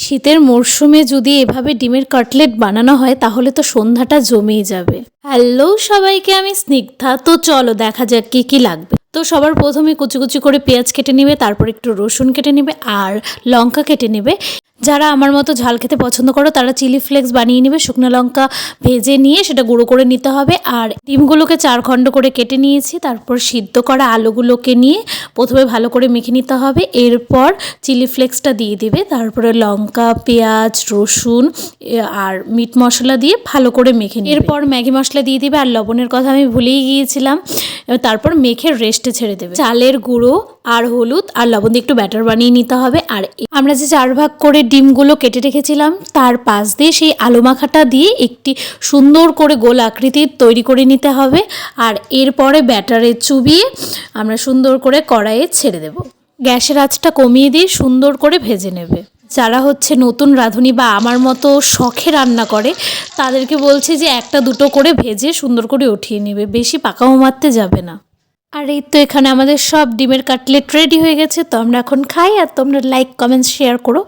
শীতের মরশুমে যদি এভাবে ডিমের কাটলেট বানানো হয় তাহলে তো সন্ধ্যাটা জমেই যাবে। হ্যালো সবাইকে, আমি স্নিগ্ধা। তো চলো দেখা যাক কি কি লাগবে। তো সবার প্রথমে কুচি কুচি করে পেঁয়াজ কেটে নেবে, তারপর একটু রসুন কেটে নেবে আর লঙ্কা কেটে নেবে। যারা আমার মতো ঝাল খেতে পছন্দ করো তারা চিলি ফ্লেক্স বানিয়ে নেবে। শুকনো লঙ্কা ভেজে নিয়ে সেটা গুঁড়ো করে নিতে হবে। আর ডিমগুলোকে 4 খণ্ড করে কেটে নিয়েছি। তারপর সিদ্ধ করা আলুগুলোকে নিয়ে প্রথমে ভালো করে মেখে নিতে হবে। এরপর চিলি ফ্লেক্সটা দিয়ে দিবে, তারপরে লঙ্কা, পেঁয়াজ, রসুন আর মিট মশলা দিয়ে ভালো করে মেখে নিবে। এরপর ম্যাগি মশলা দিয়ে দিবে, আর লবণের কথা আমি ভুলেই গিয়েছিলাম। তারপর মেখে রেস্টে ছেড়ে দেবে। চালের গুঁড়ো আর হলুদ আর লবণ দিয়ে একটু ব্যাটার বানিয়ে নিতে হবে। আর আমরা যে 4 ভাগ করে ডিমগুলো কেটে রেখেছিলাম তার পাশ দিয়ে সেই আলু মাখাটা দিয়ে একটি সুন্দর করে গোল আকৃতির তৈরি করে নিতে হবে। আর এরপরে ব্যাটারে চুবিয়ে আমরা সুন্দর করে কড়াইয়ে ছেড়ে দেব। গ্যাসের আঁচটা কমিয়ে দিয়ে সুন্দর করে ভেজে নেবে। যারা হচ্ছে নতুন রাঁধুনি বা আমার মতো শখে রান্না করে তাদেরকে বলছি যে 1-2 করে ভেজে সুন্দর করে উঠিয়ে নেবে, বেশি পাকামো মারতে যাবে না। আর এই তো এখানে আমাদের সব ডিমের কাটলেট রেডি হয়ে গেছে। তো আমরা এখন খাই, আর তোমরা লাইক, কমেন্টস, শেয়ার করো।